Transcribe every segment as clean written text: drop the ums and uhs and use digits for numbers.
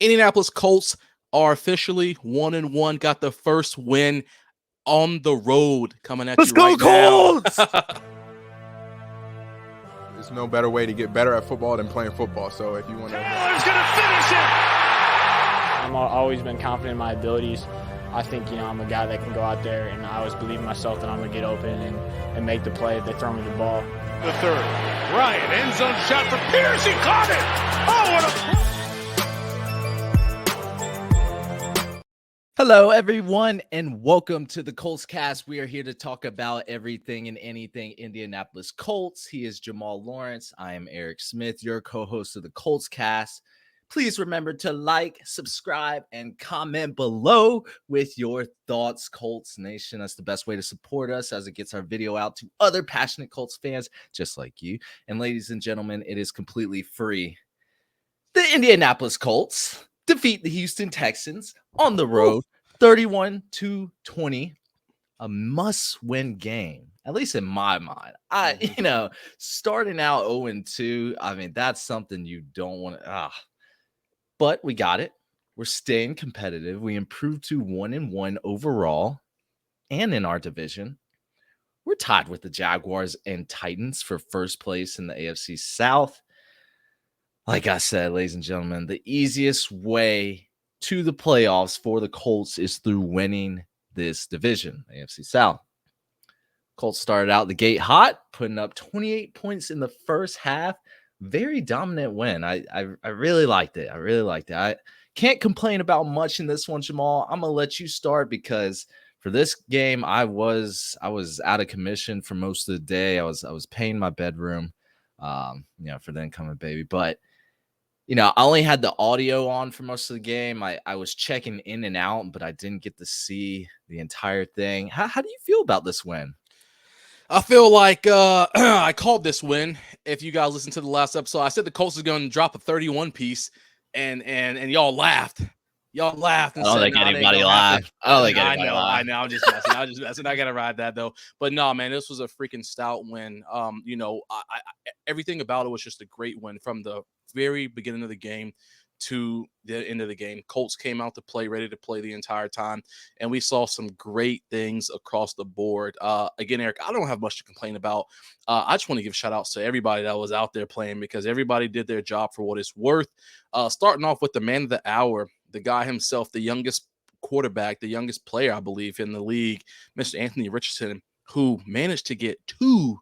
Indianapolis Colts are officially 1-1. Got the first win on the road coming at Let's you go, right Colts! now. There's no better way to get better at football than playing football. So if you want to, Taylor's going to finish it. I've always been confident in my abilities. I think, I'm a guy that can go out there, and I always believe in myself that I'm going to get open and make the play if they throw me the ball. The third. Ryan, end zone shot for Pierce. He caught it. Oh, what a... Hello, everyone, and welcome to the Colts Cast. We are here to talk about everything and anything Indianapolis Colts. He is Jamal Lawrence. I am Eric Smith, your co-host of the Colts Cast. Please remember to like, subscribe, and comment below with your thoughts, Colts Nation. That's the best way to support us as it gets our video out to other passionate Colts fans just like you. And ladies and gentlemen, it is completely free. The Indianapolis Colts defeat the Houston Texans on the road, 31-20. A must-win game, at least in my mind. Starting out 0-2, I mean, that's something you don't want to... But we got it. We're staying competitive. We improved to 1-1 overall and in our division. We're tied with the Jaguars and Titans for first place in the AFC South. Like I said, ladies and gentlemen, the easiest way to the playoffs for the Colts is through winning this division, AFC South. Colts started out the gate hot, putting up 28 points in the first half. Very dominant win. I really liked it. I can't complain about much in this one, Jamal. I'm gonna let you start because for this game, I was out of commission for most of the day. I was paying my bedroom, for the incoming baby. But I only had the audio on for most of the game. I was checking in and out, but I didn't get to see the entire thing. How do you feel about this win? I feel like I called this win. If you guys listened to the last episode, I said the Colts is going to drop a 31 piece, and y'all laughed. Y'all laughed. And I don't said, think anybody laughed. I know. I'm just messing. I gotta ride that though. But no, man, this was a freaking stout win. Everything about it was just a great win from the very beginning of the game to the end of the game. Colts came out to play, ready to play the entire time, and we saw some great things across the board. Again, Eric, I don't have much to complain about. I just want to give shout outs to everybody that was out there playing because everybody did their job for what it's worth. Starting off with the man of the hour, the guy himself, the youngest quarterback, the youngest player, I believe, in the league, Mr. Anthony Richardson, who managed to get two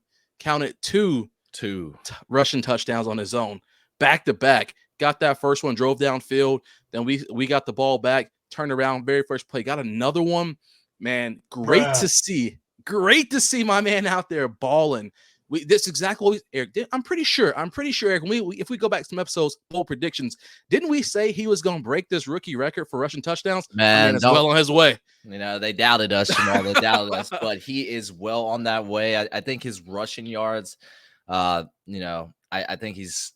rushing touchdowns on his own, back to back. Got that first one, drove downfield. Then we got the ball back, turned around, very first play, got another one. Man, great to see. Great to see my man out there balling. This exactly what Eric did. I'm pretty sure, Eric, if we go back to some episodes, bold predictions, didn't we say he was going to break this rookie record for rushing touchdowns? Man, it's well on his way. They doubted us, they doubted us, but he is well on that way. I think his rushing yards, I think he's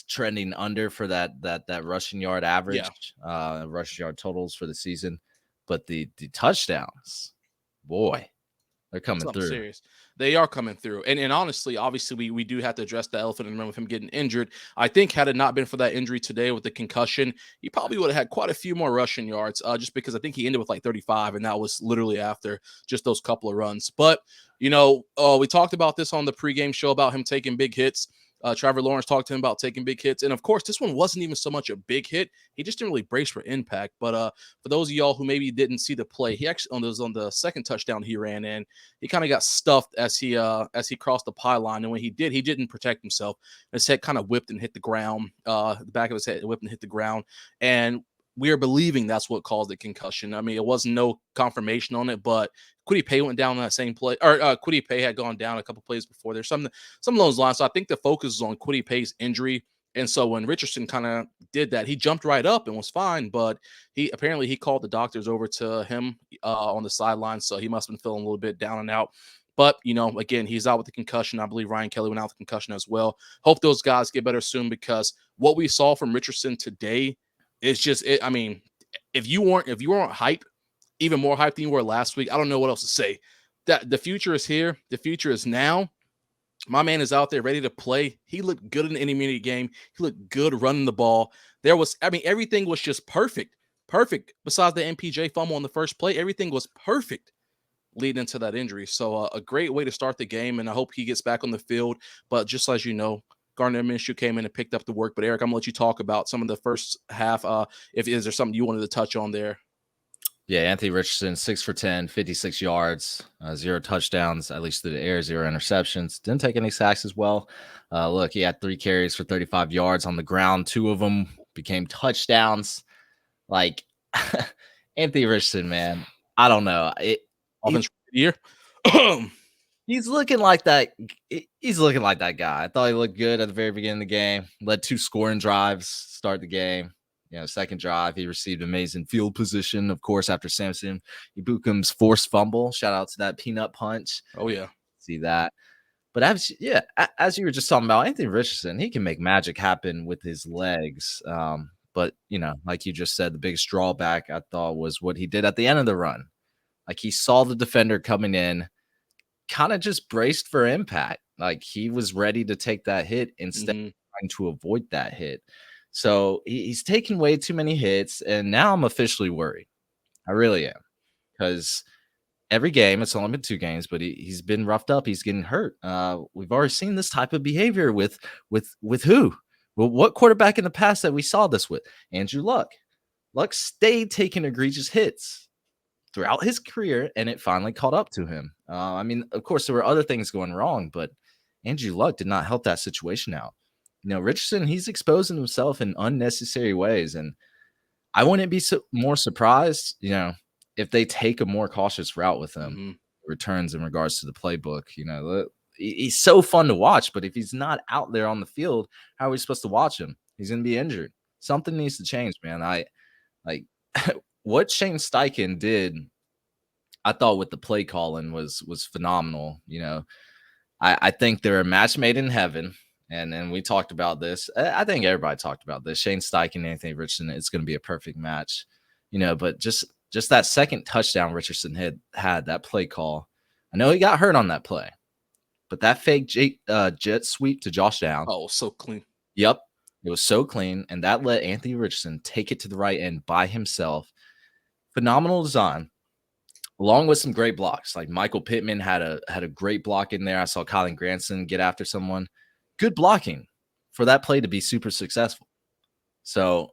trending under for that rushing yard average, rushing yard totals for the season. But the touchdowns, boy, they're coming through. Serious. They are coming through. And honestly, obviously, we do have to address the elephant in the room with him getting injured. I think had it not been for that injury today with the concussion, he probably would have had quite a few more rushing yards, just because I think he ended with like 35, and that was literally after just those couple of runs. But, we talked about this on the pregame show about him taking big hits. Trevor Lawrence talked to him about taking big hits. And, of course, this one wasn't even so much a big hit. He just didn't really brace for impact. But for those of y'all who maybe didn't see the play, he actually on the second touchdown he ran in, he kind of got stuffed as he crossed the pylon. And when he didn't protect himself. His head kind of whipped and hit the ground. The back of his head whipped and hit the ground. And we are believing that's what caused the concussion. I mean, it wasn't no confirmation on it, but Kwity Paye went down on that same play, or Kwity Paye had gone down a couple plays before. There's some of those lines. So I think the focus is on Kwity Paye's injury. And so when Richardson kind of did that, he jumped right up and was fine, but he called the doctors over to him on the sideline. So he must have been feeling a little bit down and out. But, again, he's out with the concussion. I believe Ryan Kelly went out with concussion as well. Hope those guys get better soon because what we saw from Richardson today is just, if you weren't hype, even more hype than you were last week, I don't know what else to say. That the future is here. The future is now. My man is out there ready to play. He looked good in the intermediate game. He looked good running the ball. Everything was just perfect. Perfect. Besides the MPJ fumble on the first play, everything was perfect leading into that injury. So a great way to start the game, and I hope he gets back on the field. But just as you know, Gardner Minshew came in and picked up the work. But Eric, I'm gonna let you talk about some of the first half. If is there something you wanted to touch on there? Yeah, Anthony Richardson, 6 for 10, 56 yards, 0 touchdowns, at least through the air, 0 interceptions. Didn't take any sacks as well. Look, he had 3 carries for 35 yards on the ground. 2 of them became touchdowns. Like, Anthony Richardson, man, I don't know. Offense year. He's looking like that. He's looking like that guy. I thought he looked good at the very beginning of the game. Led 2 scoring drives, start the game. Second drive, he received amazing field position, of course, after Samson Ibukum's forced fumble. Shout out to that peanut punch. Oh, yeah. See that. But as you were just talking about, Anthony Richardson, he can make magic happen with his legs. But, like you just said, the biggest drawback I thought was what he did at the end of the run. Like, he saw the defender coming in, kind of just braced for impact. Like, he was ready to take that hit instead of trying to avoid that hit. So he's taking way too many hits, and now I'm officially worried. I really am, because every game, it's only been 2 games, but he's been roughed up. He's getting hurt. We've already seen this type of behavior with who? Well, what quarterback in the past that we saw this with? Andrew Luck. Luck stayed taking egregious hits throughout his career, and it finally caught up to him. Of course, there were other things going wrong, but Andrew Luck did not help that situation out. Richardson, he's exposing himself in unnecessary ways, and I wouldn't be more surprised, if they take a more cautious route with him. Returns in regards to the playbook. He's so fun to watch, but if he's not out there on the field, how are we supposed to watch him? He's going to be injured. Something needs to change, man. What Shane Steichen did, I thought with the play calling was phenomenal. I think they're a match made in heaven. And we talked about this. I think everybody talked about this. Shane Steichen and Anthony Richardson, it's going to be a perfect match. But just that second touchdown Richardson had that play call. I know he got hurt on that play, but that fake jet sweep to Josh Downs. Oh, so clean. Yep. It was so clean. And that let Anthony Richardson take it to the right end by himself. Phenomenal design, along with some great blocks. Like Michael Pittman had a great block in there. I saw Colin Granson get after someone. Good blocking for that play to be super successful. So,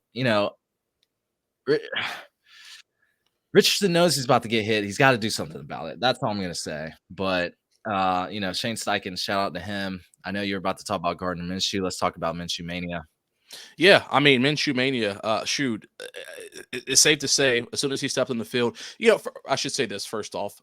Richardson knows he's about to get hit. He's got to do something about it. That's all I'm going to say. But, Shane Steichen, shout out to him. I know you're about to talk about Gardner Minshew. Let's talk about Minshew Mania. Yeah, Minshew Mania, it's safe to say, as soon as he stepped on the field, I should say this first off.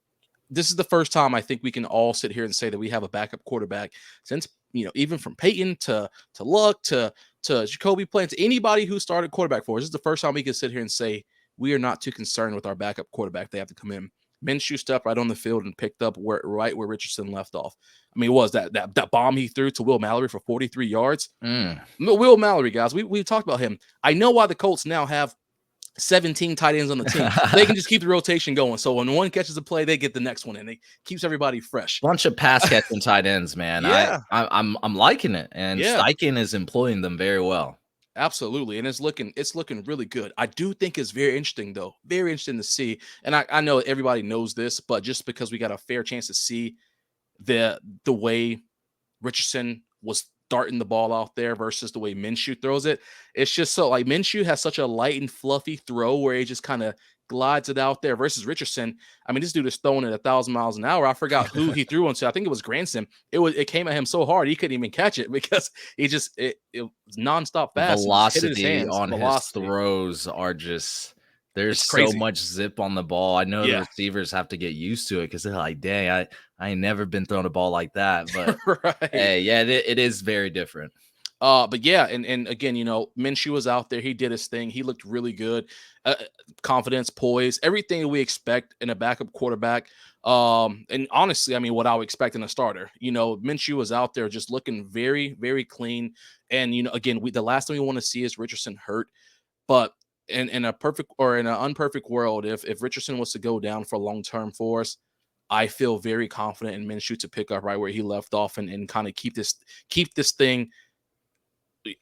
This is the first time I think we can all sit here and say that we have a backup quarterback since, even from Peyton to Luck to Jacoby Plant, to anybody who started quarterback for us. This is the first time we can sit here and say we are not too concerned with our backup quarterback. They have to come in. Minshew stepped right on the field and picked up right where Richardson left off. What was that bomb he threw to Will Mallory for 43 yards? Will Mallory, guys, we talked about him. I know why the Colts now have 17 tight ends on the team. They can just keep the rotation going. So when one catches a play, they get the next one, and it keeps everybody fresh. Bunch of pass catching tight ends, man. Yeah. I'm liking it, and Steichen is employing them very well. Absolutely, and it's looking really good. I do think it's very interesting, though. Very interesting to see. And I know everybody knows this, but just because we got a fair chance to see the way Richardson was darting the ball out there versus the way Minshew throws it, it's just so like Minshew has such a light and fluffy throw where he just kind of glides it out there versus Richardson. This dude is throwing it 1,000 miles an hour. I forgot who he threw onto. I think it was Granson. It came at him so hard he couldn't even catch it because he just it was nonstop fast. Velocity on his throws are just there's so much zip on the ball. I know the receivers have to get used to it because they're like, dang, I ain't never been thrown a ball like that. But right. Hey, yeah, it is very different. But yeah, and again, Minshew was out there. He did his thing. He looked really good. Confidence, poise, everything that we expect in a backup quarterback. And honestly, what I would expect in a starter. Minshew was out there just looking very, very clean. And again, the last thing we want to see is Richardson hurt. But in a perfect or in an unperfect world, if Richardson was to go down for long term for us, I feel very confident in Minshew to pick up right where he left off and kind of keep this thing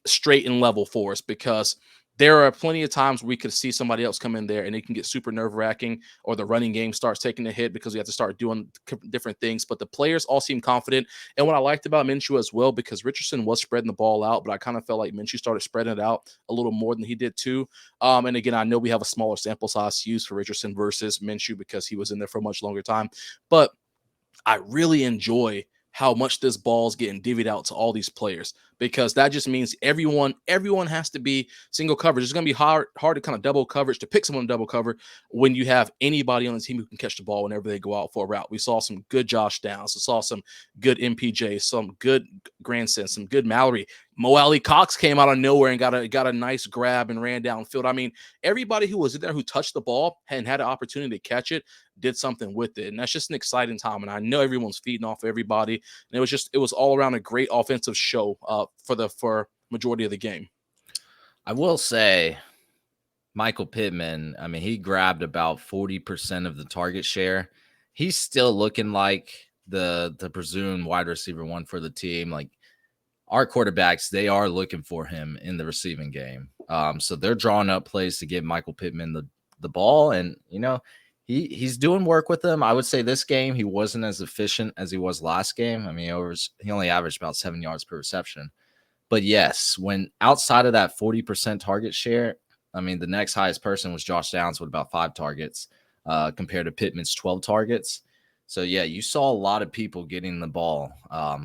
straight and level for us, because there are plenty of times we could see somebody else come in there and it can get super nerve-wracking, or the running game starts taking a hit because we have to start doing different things. But the players all seem confident. And what I liked about Minshew as well, because Richardson was spreading the ball out, but I kind of felt like Minshew started spreading it out a little more than he did too. And again, I know we have a smaller sample size to use for Richardson versus Minshew because he was in there for a much longer time. But I really enjoy how much this ball is getting divvied out to all these players, because that just means everyone has to be single coverage. It's going to be hard to kind of double coverage, to pick someone to double cover when you have anybody on the team who can catch the ball whenever they go out for a route. We saw some good Josh Downs. We saw some good MPJ, some good Grandson, some good Mallory. Mo Alley Cox came out of nowhere and got a nice grab and ran downfield. I mean, everybody who was in there who touched the ball and had an opportunity to catch it did something with it. And that's just an exciting time. And I know everyone's feeding off everybody. And it was all around a great offensive show for majority of the game. I will say Michael Pittman, I mean, he grabbed about 40% of the target share. He's still looking like the presumed wide receiver one for the team. Like, our quarterbacks, they are looking for him in the receiving game. So they're drawing up plays to give Michael Pittman the ball. And, you know, he's doing work with them. I would say this game, he wasn't as efficient as he was last game. I mean, he only averaged about 7 yards per reception. But yes, when outside of that 40% target share, I mean, the next highest person was Josh Downs with about 5 targets compared to Pittman's 12 targets. So, yeah, you saw a lot of people getting the ball.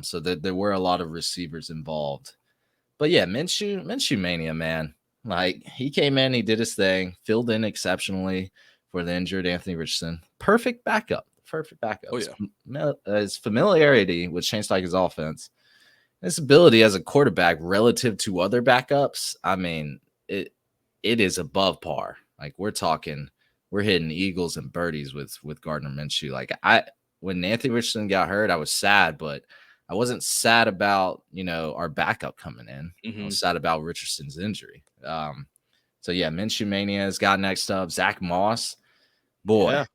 So there were a lot of receivers involved. But, yeah, Minshew Mania, man. Like, he came in, he did his thing, filled in exceptionally for the injured Anthony Richardson. Perfect backup. Oh, yeah. His familiarity with Shane Steichen's offense, his ability as a quarterback relative to other backups, I mean, it is above par. Like, we're hitting eagles and birdies with Gardner Minshew. Like, when Anthony Richardson got hurt, I was sad, but I wasn't sad about, you know, our backup coming in. Mm-hmm. I was sad about Richardson's injury. So yeah, Minshew Mania has got next up. Zach Moss, boy,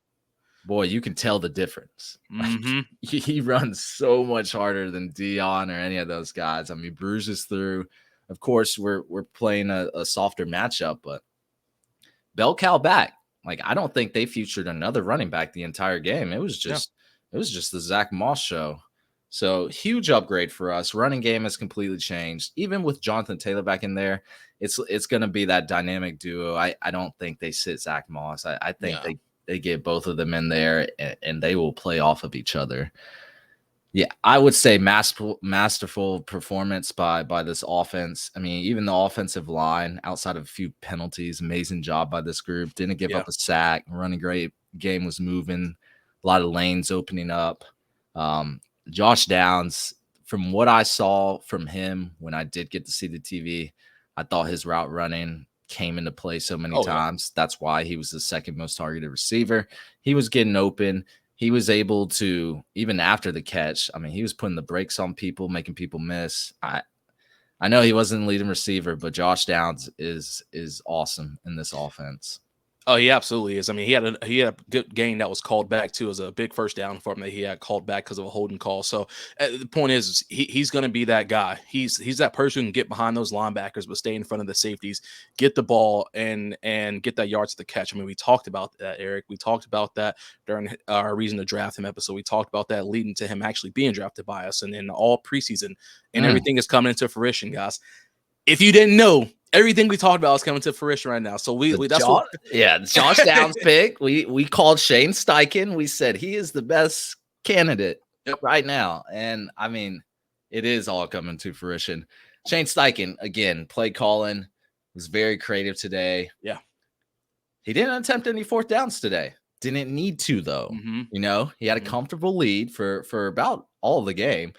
you can tell the difference. Mm-hmm. He runs so much harder than Dion or any of those guys. I mean, bruises through. Of course, we're playing a softer matchup, but bell cow back. Like, I don't think they featured another running back the entire game. It was just the Zach Moss show. So huge upgrade for us. Running game has completely changed. Even with Jonathan Taylor back in there, it's going to be that dynamic duo. I don't think they sit Zach Moss. I think they get both of them in there and they will play off of each other. Yeah, I would say masterful performance by this offense. I mean, even the offensive line, outside of a few penalties, amazing job by this group. Didn't give up a sack. Running great. Game was moving. A lot of lanes opening up. Josh Downs, from what I saw from him when I did get to see the TV, I thought his route running came into play so many times. Yeah. That's why he was the second most targeted receiver. He was getting open. He was able to, even after the catch, I mean, he was putting the brakes on people, making people miss. I know he wasn't the leading receiver, but Josh Downs is awesome in this offense. Oh, he absolutely is. I mean, he had a good game that was called back too. It was a big first down for him that he had called back because of a holding call. So the point is he's going to be that guy. He's that person who can get behind those linebackers but stay in front of the safeties, get the ball and get that yards to the catch. I mean, we talked about that, Eric. We talked about that during our reason to draft him episode. We talked about that leading to him actually being drafted by us and in all preseason. And everything is coming into fruition, guys. If you didn't know, everything we talked about is coming to fruition right now. So Josh Downs pick. We called Shane Steichen. We said he is the best candidate right now. And I mean, it is all coming to fruition. Shane Steichen, again, play calling, was very creative today. Yeah. He didn't attempt any fourth downs today. Didn't need to, though. Mm-hmm. You know, he had a comfortable lead for about all of the game.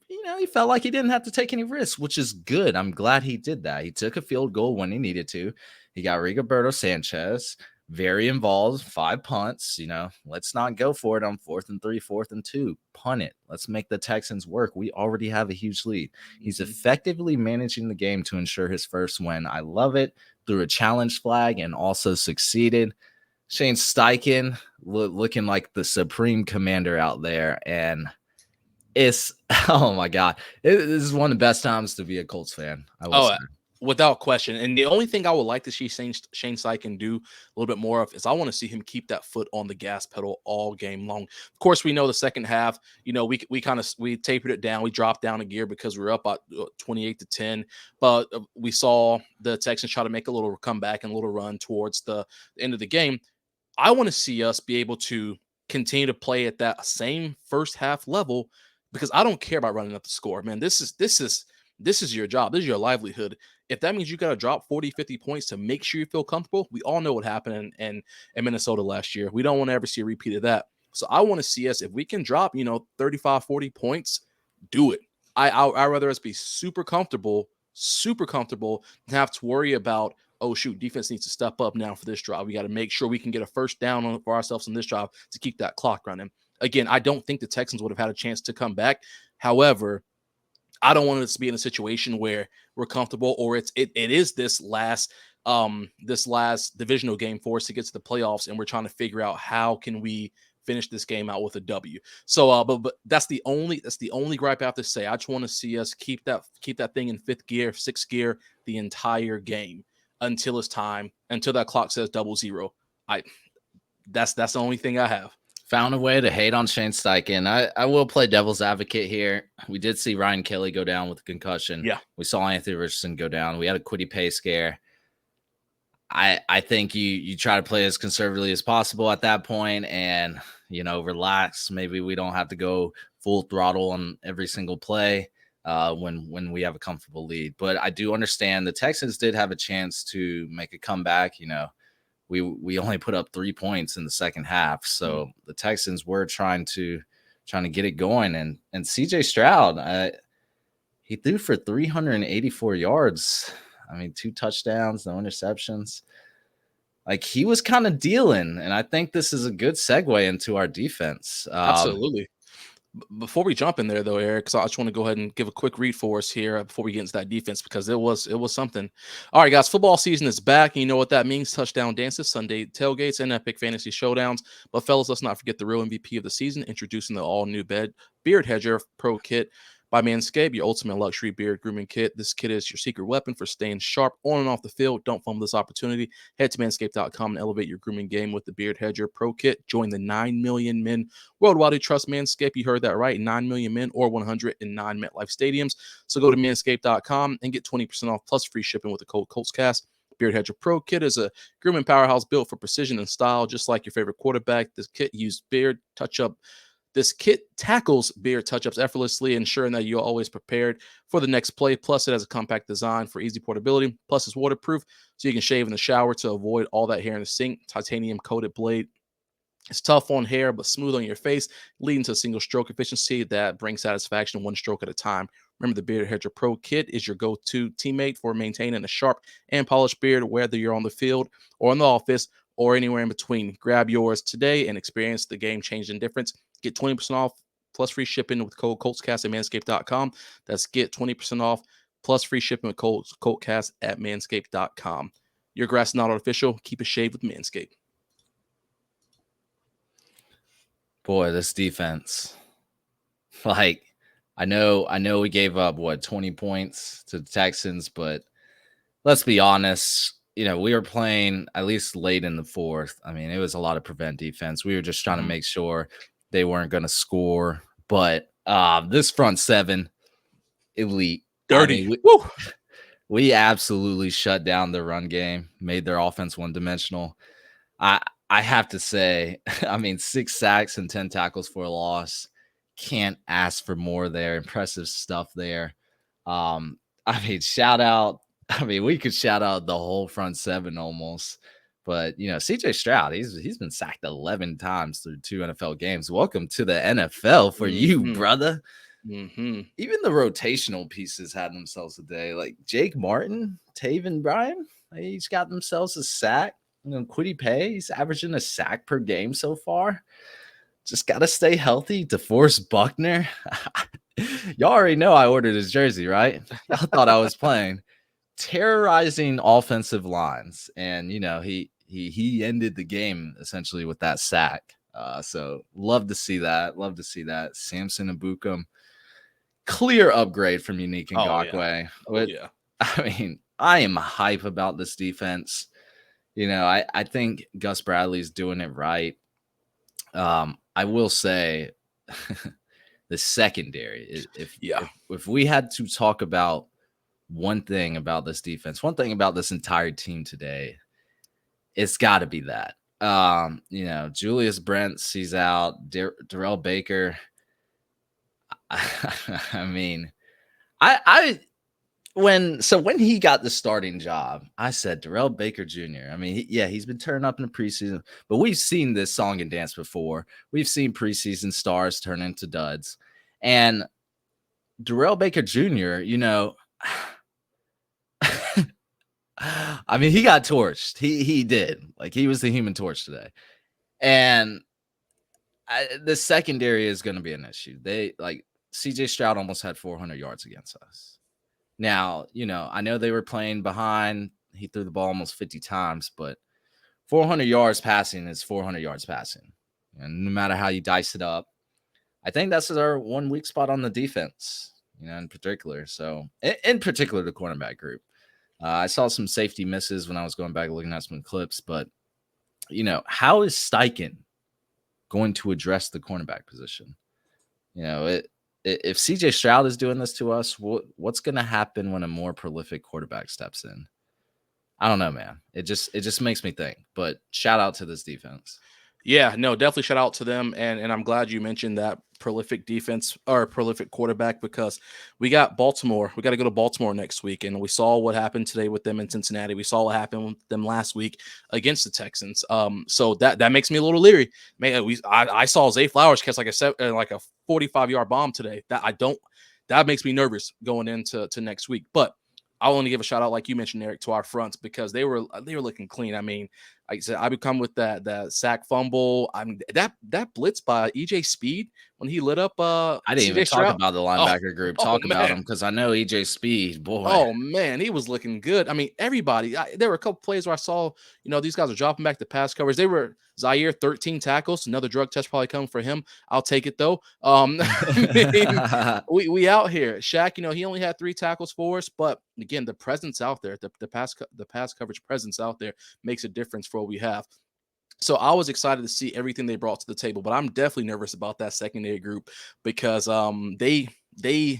You know, he felt like he didn't have to take any risks, which is good. I'm glad he did that. He took a field goal when he needed to. He got Rigoberto Sanchez very involved, 5 punts. You know, let's not go for it on 4th and 3, 4th and 2. Punt it. Let's make the Texans work. We already have a huge lead. He's effectively managing the game to ensure his first win. I love it. Threw a challenge flag and also succeeded. Shane Steichen looking like the supreme commander out there. And it's, oh my God, this is one of the best times to be a Colts fan, I will say. Without question. And the only thing I would like to see Shane Steichen do a little bit more of is I want to see him keep that foot on the gas pedal all game long. Of course, we know the second half, we tapered it down. We dropped down a gear because we were up at 28-10. But we saw the Texans try to make a little comeback and a little run towards the end of the game. I want to see us be able to continue to play at that same first half level because I don't care about running up the score, man. This is your job. This is your livelihood. If that means you got to drop 40, 50 points to make sure you feel comfortable, we all know what happened in Minnesota last year. We don't want to ever see a repeat of that. So I want to see us, if we can drop, 35, 40 points, do it. I'd rather us be super comfortable than have to worry about, oh, shoot, defense needs to step up now for this drive. We got to make sure we can get a first down for ourselves on this drive to keep that clock running. Again, I don't think the Texans would have had a chance to come back. However, I don't want us to be in a situation where we're comfortable or it is this last divisional game for us to get to the playoffs, and we're trying to figure out how can we finish this game out with a W. So, but that's the only gripe I have to say. I just want to see us keep that thing in fifth gear, sixth gear the entire game until that clock says 00. That's the only thing I have. Found a way to hate on Shane Steichen. I will play devil's advocate here. We did see Ryan Kelly go down with a concussion. Yeah. We saw Anthony Richardson go down. We had a Kwity Paye scare. I think you try to play as conservatively as possible at that point and, relax. Maybe we don't have to go full throttle on every single play when we have a comfortable lead. But I do understand the Texans did have a chance to make a comeback, We only put up 3 points in the second half. So the Texans were trying to get it going. And CJ Stroud, he threw for 384 yards. 2 touchdowns, no interceptions. Like, he was kind of dealing. And I think this is a good segue into our defense. Absolutely. Before we jump in there, though, Eric, because I just want to go ahead and give a quick read for us here before we get into that defense, because it was something. All right, guys, football season is back. And you know what that means: touchdown dances, Sunday tailgates, and epic fantasy showdowns. But fellas, let's not forget the real MVP of the season, introducing the all-new Beard Hedger Pro Kit by Manscaped, your ultimate luxury beard grooming kit. This kit is your secret weapon for staying sharp on and off the field. Don't fumble this opportunity. Head to manscaped.com and elevate your grooming game with the Beard Hedger Pro Kit. Join the 9 million men worldwide who trust Manscaped. You heard that right, 9 million men or 109 MetLife stadiums. So go to manscaped.com and get 20% off plus free shipping with the code ColtsCast. Beard Hedger Pro Kit is a grooming powerhouse built for precision and style, just like your favorite quarterback. This kit uses beard touch-up. This kit tackles beard touch-ups effortlessly, ensuring that you're always prepared for the next play. Plus, it has a compact design for easy portability. Plus, it's waterproof, so you can shave in the shower to avoid all that hair in the sink. Titanium-coated blade. It's tough on hair, but smooth on your face, leading to a single stroke efficiency that brings satisfaction one stroke at a time. Remember, the Beard Hedger Pro Kit is your go-to teammate for maintaining a sharp and polished beard, whether you're on the field or in the office or anywhere in between. Grab yours today and experience the game-changing difference. Get 20% off plus free shipping with code ColtsCast at manscaped.com. That's get 20% off plus free shipping with code ColtsCast at manscaped.com. Your grass is not artificial. Keep it shaved with Manscaped. Boy, this defense. Like, I know we gave up 20 points to the Texans, but let's be honest. We were playing at least late in the fourth. It was a lot of prevent defense. We were just trying to make sure they weren't going to score. But this front seven, elite. Dirty. We absolutely shut down the run game, made their offense one-dimensional. I have to say, 6 sacks and 10 tackles for a loss. Can't ask for more there. Impressive stuff there. Shout out. We could shout out the whole front seven almost. But, CJ Stroud, he's been sacked 11 times through 2 NFL games. Welcome to the NFL for you, brother. Mm-hmm. Even the rotational pieces had themselves a day. Like Jake Martin, Taven Bryan, they each got themselves a sack. Kwity Paye, he's averaging a sack per game so far. Just got to stay healthy. DeForest Buckner. Y'all already know I ordered his jersey, right? I thought I was playing. Terrorizing offensive lines. And, he he ended the game essentially with that sack. So love to see that. Love to see that. Samson and Bukum, clear upgrade from Unique Ngakoue. Yeah. I mean, I am hype about this defense. I think Gus Bradley's doing it right. I will say the secondary, if we had to talk about one thing about this defense, one thing about this entire team today, it's got to be that. Julius Brents, he's out. Darrell Baker. I mean, when he got the starting job, I said Darrell Baker Jr. I mean, he's been turning up in the preseason, but we've seen this song and dance before. We've seen preseason stars turn into duds, and Darrell Baker Jr. I mean, he got torched. He did. Like, he was the Human Torch today, and the secondary is going to be an issue. CJ Stroud almost had 400 yards against us. Now, I know they were playing behind. He threw the ball almost 50 times, but 400 yards passing is 400 yards passing. And no matter how you dice it up, I think that's our one weak spot on the defense, in particular. So, in particular, the cornerback group. I saw some safety misses when I was going back looking at some clips, but, how is Steichen going to address the cornerback position? If CJ Stroud is doing this to us, what's going to happen when a more prolific quarterback steps in? I don't know, man. It just makes me think. But shout out to this defense. Yeah, no, definitely shout out to them. And I'm glad you mentioned that prolific defense or prolific quarterback, because we got Baltimore. We got to go to Baltimore next week. And we saw what happened today with them in Cincinnati. We saw what happened with them last week against the Texans. So that makes me a little leery. Man, I saw Zay Flowers catch like a 45-yard bomb today. That makes me nervous going into next week. But I want to give a shout out, like you mentioned, Eric, to our fronts, because they were looking clean. I mean, like I said, I become with that sack fumble. I mean, that blitz by EJ Speed when he lit up. I didn't even talk about the linebacker group. Talk about him, because I know EJ Speed, boy. Oh man, he was looking good. I mean, everybody. There were a couple plays where I saw, these guys are dropping back to pass coverage. They were Zaire 13 tackles. Another drug test probably coming for him. I'll take it though. We out here. Shaq, he only had 3 tackles for us, but again, the presence out there, the pass coverage presence out there makes a difference for what we have. So I was excited to see everything they brought to the table, but I'm definitely nervous about that secondary group, because they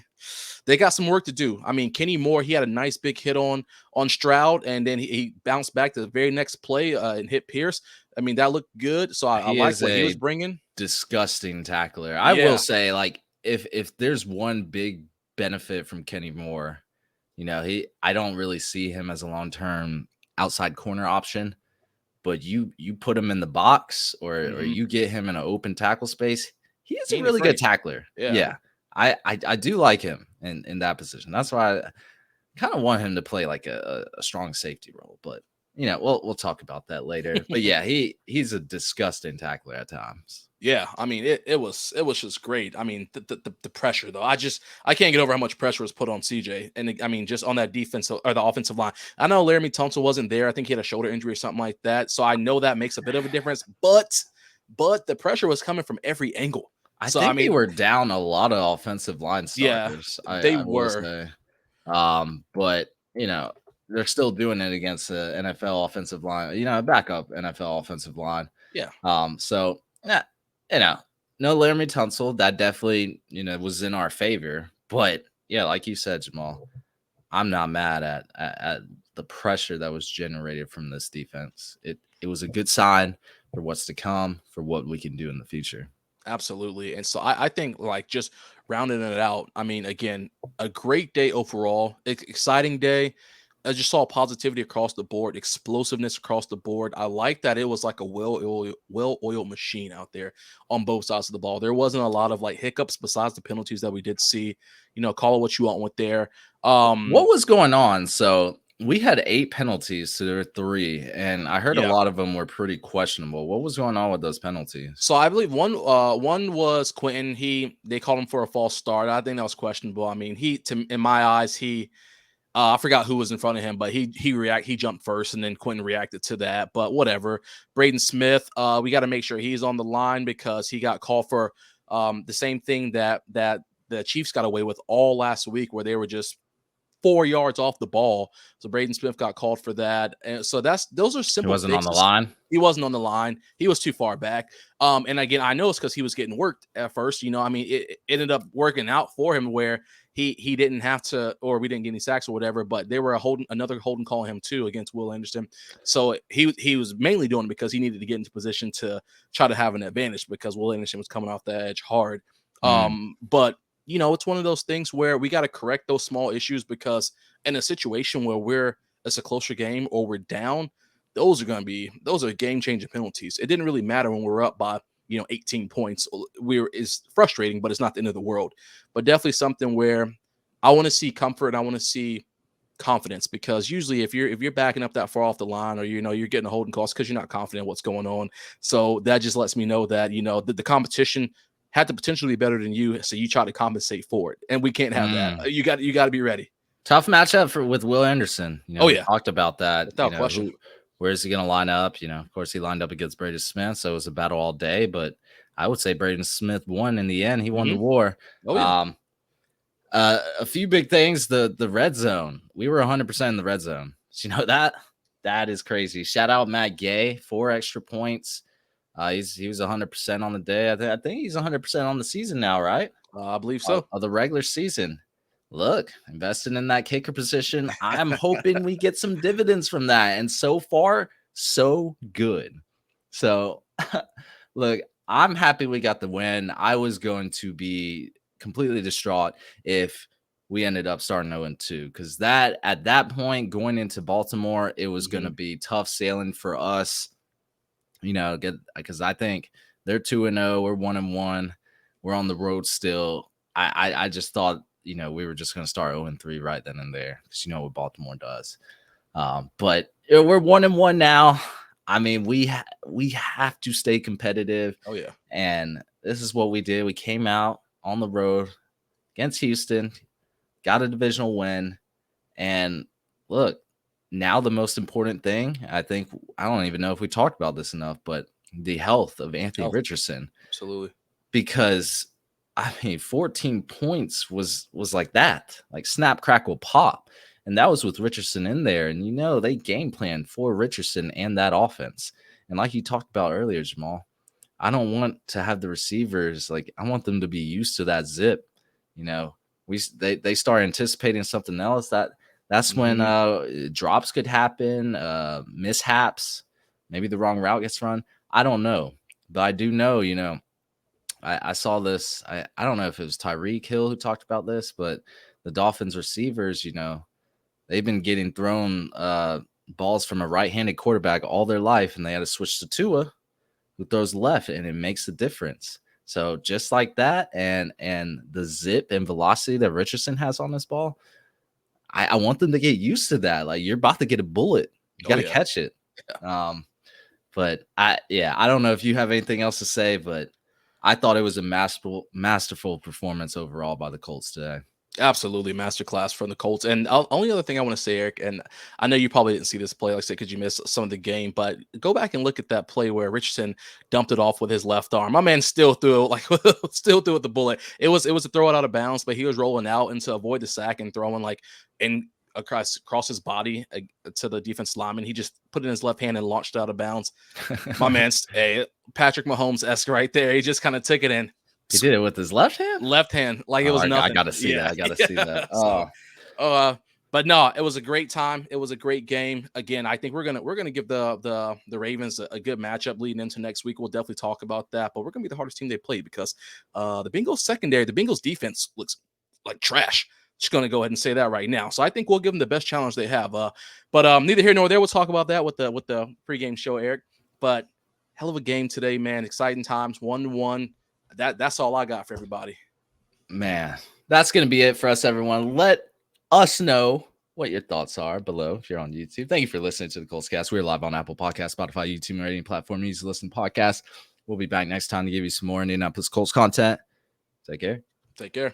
got some work to do. I mean, Kenny Moore, he had a nice big hit on Stroud, and then he bounced back to the very next play and hit Pierce. I mean, that looked good. So I like what he was bringing. Disgusting tackler. I will say, like, if there's one big benefit from Kenny Moore, I don't really see him as a long-term outside corner option. But you put him in the box or you get him in an open tackle space, he is a really good tackler. Yeah. I do like him in that position. That's why I kind of want him to play like a strong safety role. But, we'll talk about that later. But, yeah, he's a disgusting tackler at times. Yeah, I mean, it was just great. I mean, the pressure though, I can't get over how much pressure was put on CJ, and I mean, just on that defense or the offensive line. I know Laramie Tunsil wasn't there. I think he had a shoulder injury or something like that. So I know that makes a bit of a difference. But the pressure was coming from every angle. I think we were down a lot of offensive line starters. Yeah, they were. But they're still doing it against the NFL offensive line. A backup NFL offensive line. Yeah. So yeah. No Laramie Tunsil, that definitely, was in our favor. But yeah, like you said, Jamal, I'm not mad at the pressure that was generated from this defense. It was a good sign for what's to come, for what we can do in the future. Absolutely. And so I think, like, just rounding it out, I mean, again, a great day overall, exciting day. I just saw positivity across the board, explosiveness across the board. I like that it was like a well-oiled machine out there on both sides of the ball. There wasn't a lot of like hiccups besides the penalties that we did see. Call it what you want with there. What was going on? So we had 8 penalties to their 3, and I heard a lot of them were pretty questionable. What was going on with those penalties? So I believe one was Quentin. They called him for a false start. I think that was questionable. I mean, in my eyes, I forgot who was in front of him, but he jumped first, and then Quentin reacted to that. But whatever. Braden Smith, we got to make sure he's on the line because he got called for the same thing that the Chiefs got away with all last week, where they were just 4 yards off the ball. So Braden Smith got called for that. And so those are simple. He wasn't on the fixes. line. He wasn't on the line. He was too far back. And again, I know it's because he was getting worked at first. I mean, it ended up working out for him where he didn't have to, or we didn't get any sacks or whatever, but they were another holding call on him too against Will Anderson. So he was mainly doing it because he needed to get into position to try to have an advantage because Will Anderson was coming off the edge hard. But it's one of those things where we got to correct those small issues because in a situation where it's a closer game or we're down, those are game-changing penalties. It didn't really matter when we're up by 18 points. It's frustrating, but it's not the end of the world. But definitely something where I want to see comfort. I want to see confidence because usually if you're backing up that far off the line or you're getting a holding call because you're not confident in what's going on. So that just lets me know that the competition had the potential to be better than you, so you try to compensate for it, and we can't have that. You got to be ready. Tough matchup with Will Anderson. We talked about that. Without question. Where is he going to line up? Of course, he lined up against Braden Smith, so it was a battle all day. But I would say Braden Smith won in the end. He won the war. Oh, yeah. A few big things. The red zone. We were 100% in the red zone. So that is crazy. Shout out Matt Gay, 4 extra points. He was 100% on the day. I think he's 100% on the season now, right? I believe so. Of the regular season. Look, investing in that kicker position. I'm hoping we get some dividends from that. And so far, so good. So, look, I'm happy we got the win. I was going to be completely distraught if we ended up starting 0-2 because at that point, going into Baltimore, it was going to be tough sailing for us. Because I think they're 2-0, we're 1-1, we're on the road still. I just thought, we were just going to start 0-3 right then and there because what Baltimore does. But we're 1-1 now. I mean, we have to stay competitive. Oh yeah, and this is what we did. We came out on the road against Houston, got a divisional win, and look. Now the most important thing, I think, I don't even know if we talked about this enough, but the health of Anthony Richardson. Absolutely. Because, 14 points was like that. Like snap, crackle, pop. And that was with Richardson in there. And, they game planned for Richardson and that offense. And like you talked about earlier, Jamal, I don't want to have the receivers, I want them to be used to that zip. They start anticipating something else That's when drops could happen, mishaps, maybe the wrong route gets run. I don't know. But I do know, I saw this. I don't know if it was Tyreek Hill who talked about this, but the Dolphins receivers, they've been getting thrown balls from a right-handed quarterback all their life, and they had to switch to Tua, who throws left, and it makes a difference. So just like that, and the zip and velocity that Richardson has on this ball, I want them to get used to that. Like you're about to get a bullet. You got to catch it. Yeah. But I don't know if you have anything else to say, but I thought it was a masterful performance overall by the Colts today. Absolutely, masterclass from the Colts. And only other thing I want to say, Eric, and I know you probably didn't see this play, like I said, because you missed some of the game, but go back and look at that play where Richardson dumped it off with his left arm. My man still threw it, still threw it the bullet. It was a throw it out of bounds, but he was rolling out and to avoid the sack and throwing across his body to the defense lineman. He just put it in his left hand and launched out of bounds. My man's Patrick Mahomes-esque right there. He just kind of took it in. He did it with his left hand? Left hand. It was nothing. I got to see that. I got to see that. But no, it was a great time. It was a great game. Again, I think we're gonna give the Ravens a good matchup leading into next week. We'll definitely talk about that. But we're gonna be the hardest team they play because the Bengals secondary, the Bengals defense looks like trash. Just gonna go ahead and say that right now. So I think we'll give them the best challenge they have. But neither here nor there. We'll talk about that with the pregame show, Eric. But hell of a game today, man. Exciting times. 1-1. That's all I got for everybody. Man, that's going to be it for us, everyone. Let us know what your thoughts are below if you're on YouTube. Thank you for listening to the Colts Cast. We're live on Apple Podcasts, Spotify, YouTube, and any platform you use to listen to podcasts. We'll be back next time to give you some more Indianapolis Colts content. Take care. Take care.